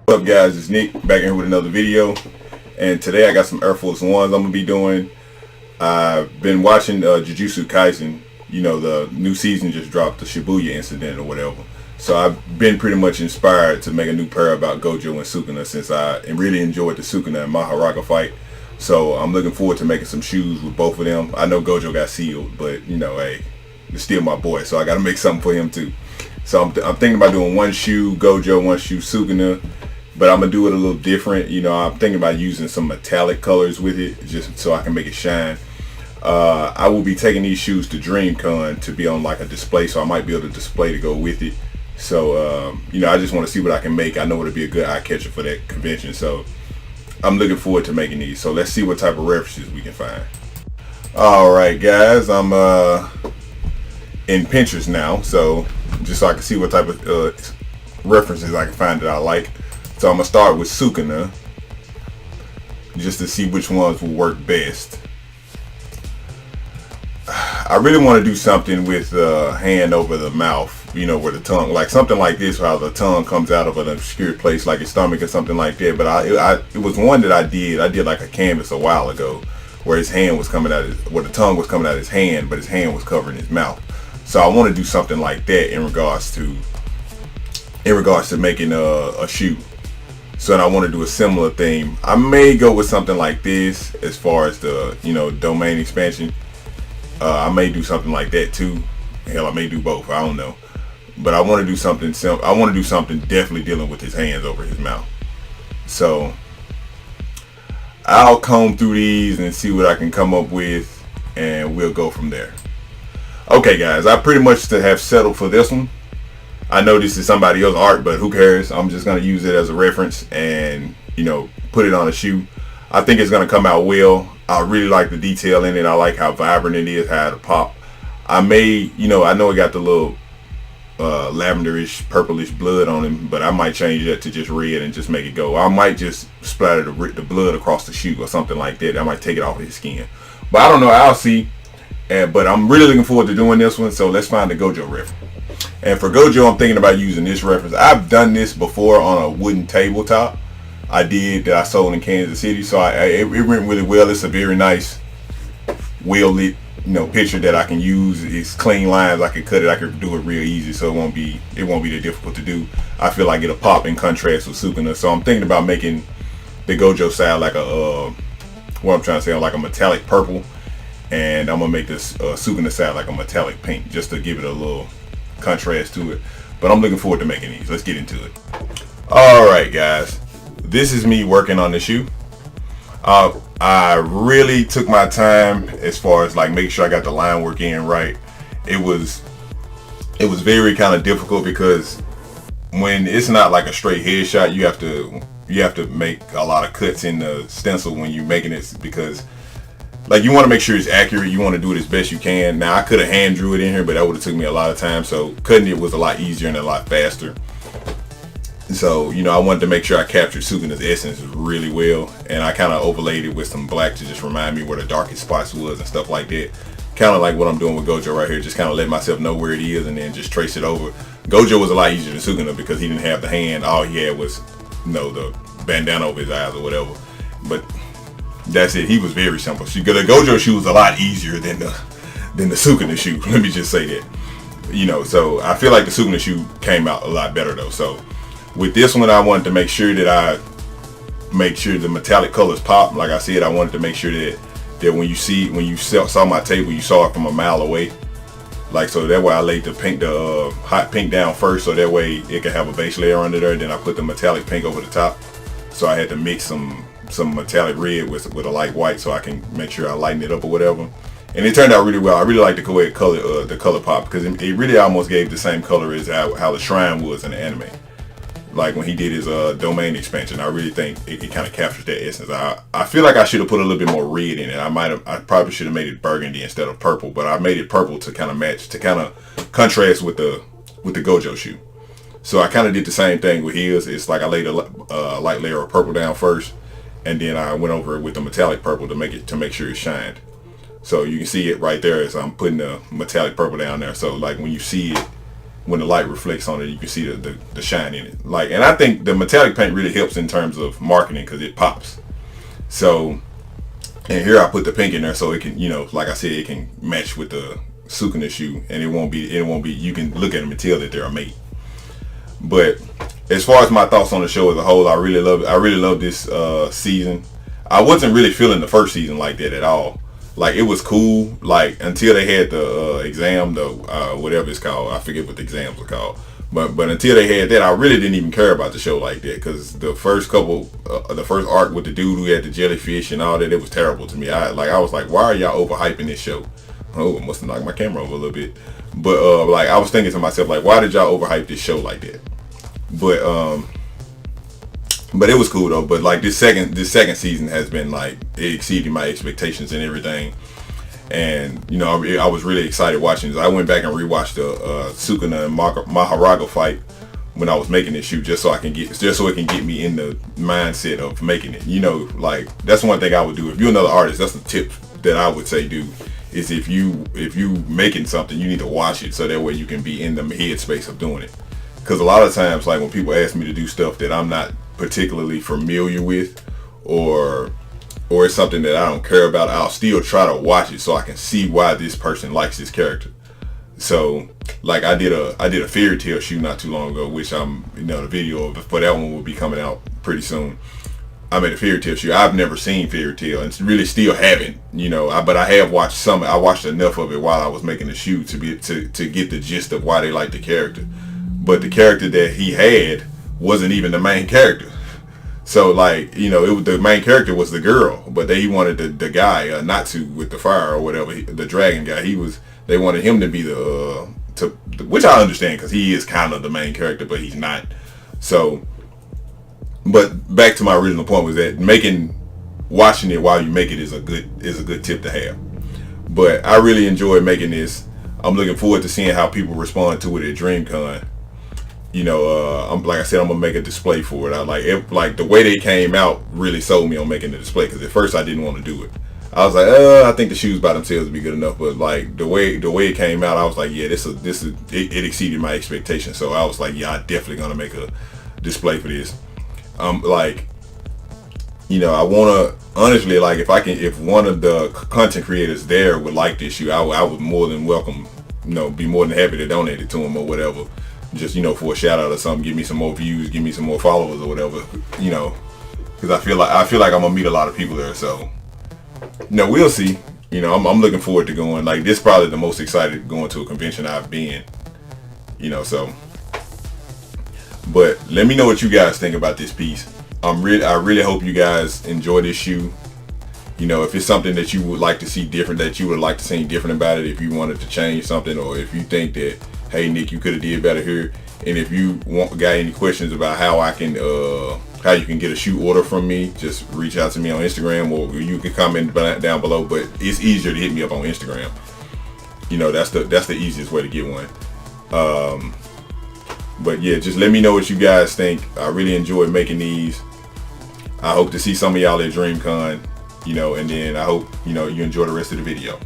What's up guys, it's Nick back here with another video, and today I got some Air Force Ones I'm going to be doing. I've been watching Jujutsu Kaisen. You know, the new season just dropped, the Shibuya incident or whatever. So I've been pretty much inspired to make a new pair about Gojo and Sukuna since I really enjoyed the Sukuna and Mahoraga fight. So I'm looking forward to making some shoes with both of them. I know Gojo got sealed, but you know, hey, it's still my boy, so I got to make something for him too. So I'm thinking about doing one shoe Gojo, one shoe Sukuna. But I'm going to do it a little different. You know, I'm thinking about using some metallic colors with it just so I can make it shine. I will be taking these shoes to DreamCon to be on like a display, so I might be able to display to go with it. So, you know, I just want to see what I can make. I know it'll be a good eye catcher for that convention. So I'm looking forward to making these. So let's see what type of references we can find. Alright guys, I'm in Pinterest now. So just so I can see what type of references I can find that I like. So I'm going to start with Sukuna, just to see which ones will work best. I really want to do something with the hand over the mouth, you know, where the tongue, like something like this, how the tongue comes out of an obscure place, like his stomach or something like that. But it was one that I did like a canvas a while ago, where his hand was coming out, where the tongue was coming out of his hand, but his hand was covering his mouth. So I want to do something like that in regards to making a shoe. So I want to do a similar theme. I may go with something like this as far as the, you know, domain expansion. I may do something like that too. Hell, I may do both. I don't know. But I want to do something simple. I want to do something definitely dealing with his hands over his mouth. So I'll comb through these and see what I can come up with, and we'll go from there. Okay guys, I pretty much have settled for this one. I know this is somebody else's art, but who cares? I'm just going to use it as a reference and, you know, put it on a shoe. I think it's going to come out well. I really like the detail in it. I like how vibrant it is, how it pop. I may, you know, I know it got the little lavenderish, purplish blood on him, but I might change that to just red and just make it go. I might just splatter the blood across the shoe or something like that. I might take it off of his skin. But I don't know. I'll see. But I'm really looking forward to doing this one. So let's find the Gojo reference. And for Gojo, I'm thinking about using this reference. I've done this before on a wooden tabletop. I did that I sold in Kansas City, so it went really well. It's a very nice, well lit, you know, picture that I can use. It's clean lines. I can cut it. I can do it real easy, so it won't be that difficult to do. I feel like it'll pop in contrast with Sukuna. So I'm thinking about making the Gojo side like a what I'm trying to say, like a metallic purple, and I'm gonna make this Sukuna side like a metallic pink, just to give it a little contrast to it. But I'm looking forward to making these. Let's get into it. Alright guys, this is me working on the shoe. I really took my time as far as like making sure I got the line work in right. It was very kind of difficult because when it's not like a straight headshot, you have to make a lot of cuts in the stencil when you're making it, because like you want to make sure it's accurate. You want to do it as best you can. Now I could have hand drew it in here, but that would have took me a lot of time. So cutting it was a lot easier and a lot faster. So, you know, I wanted to make sure I captured Sukuna's essence really well. And I kind of overlaid it with some black to just remind me where the darkest spots was and stuff like that. Kind of like what I'm doing with Gojo right here. Just kind of let myself know where it is and then just trace it over. Gojo was a lot easier than Sukuna because he didn't have the hand. All he had was, you know, the bandana over his eyes or whatever. But that's it. He was very simple. The Gojo shoe was a lot easier than the Sukuna shoe. Let me just say that. You know, so I feel like the Sukuna shoe came out a lot better though. So with this one, I wanted to make sure that the metallic colors pop. Like I said, I wanted to make sure that when you saw my table, you saw it from a mile away. Like, so that way I laid the hot pink down first, so that way it could have a base layer under there. Then I put the metallic pink over the top. So I had to mix some metallic red with a light white, so I can make sure I lighten it up or whatever. And it turned out really well. I really like the color pop, because it really almost gave the same color as how the shrine was in the anime. Like when he did his domain expansion, I really think it kind of captures that essence. I feel like I should have put a little bit more red in it. I probably should have made it burgundy instead of purple, but I made it purple to kind of match, to kind of contrast with the Gojo shoe. So I kind of did the same thing with his. It's like I laid a light layer of purple down first, and then I went over it with the metallic purple to make sure it shined. So you can see it right there as I'm putting the metallic purple down there. So like when you see it, when the light reflects on it, you can see the shine in it. Like, and I think the metallic paint really helps in terms of marketing because it pops. So, and here I put the pink in there so it can, you know, like I said, it can match with the Sukuna shoe, and it won't be, you can look at them and tell that they're a mate. But as far as my thoughts on the show as a whole, I really love this season. I wasn't really feeling the first season like that at all. Like, it was cool, like, until they had the exam, the whatever it's called. I forget what the exams are called. But until they had that, I really didn't even care about the show like that, because the first couple, the first arc with the dude who had the jellyfish and all that, it was terrible to me. I was like, why are y'all overhyping this show? Oh, I must have knocked my camera over a little bit. But like, I was thinking to myself, like, why did y'all overhype this show like that? But it was cool though. But like, this second season has been like, it exceeded my expectations and everything. And you know, I was really excited watching this. I went back and rewatched the Sukuna and Maharaga fight when I was making this shoot, just so it can get me in the mindset of making it. You know, like, that's one thing I would do. If you're another artist, that's the tip that I would say do. Is if you making something, you need to watch it so that way you can be in the headspace of doing it. Because a lot of times, like, when people ask me to do stuff that I'm not particularly familiar with, or it's something that I don't care about, I'll still try to watch it so I can see why this person likes this character. So, like, I did a fairy tale shoot not too long ago, which the video for that one will be coming out pretty soon. I made a fairy tale shoot. I've never seen fairy tale, and really still haven't, you know. But I have watched some. I watched enough of it while I was making the shoot to get the gist of why they liked the character. But the character that he had wasn't even the main character. So, like, you know, the main character was the girl, but he wanted the guy, Natsu with the fire or whatever, the dragon guy. They wanted him to be which I understand, because he is kind of the main character, but he's not. So, but back to my original point was that watching it while you make it is a good tip to have. But I really enjoyed making this. I'm looking forward to seeing how people respond to it at DreamCon. You know, like I said, I'm gonna make a display for it. Like the way they came out really sold me on making the display, because at first I didn't want to do it. I was like, I think the shoes by themselves would be good enough. But like the way it came out, I was like, yeah, it exceeded my expectations. So I was like, yeah, I'm definitely gonna make a display for this. Like, you know, I wanna, honestly, like, if one of the content creators there would like this shoe, I would more than welcome, you know, be more than happy to donate it to him or whatever. Just, you know, for a shout out or something, give me some more views, give me some more followers or whatever, you know, because I feel like I'm gonna meet a lot of people there. So, you know, we'll see. You know, I'm looking forward to going. Like, this is probably the most excited going to a convention I've been. You know, so. But let me know what you guys think about this piece. I really hope you guys enjoy this shoe. You know, if it's something that you would like to see different, that you would like to see different about it, if you wanted to change something, or if you think that, hey Nick, you could have did better here, and if you got any questions about how you can get a shoe order from me, just reach out to me on Instagram, or you can comment down below. But it's easier to hit me up on Instagram. You know, that's the easiest way to get one. But yeah, just let me know what you guys think. I really enjoyed making these. I hope to see some of y'all at DreamCon, you know, and then I hope, you know, you enjoy the rest of the video.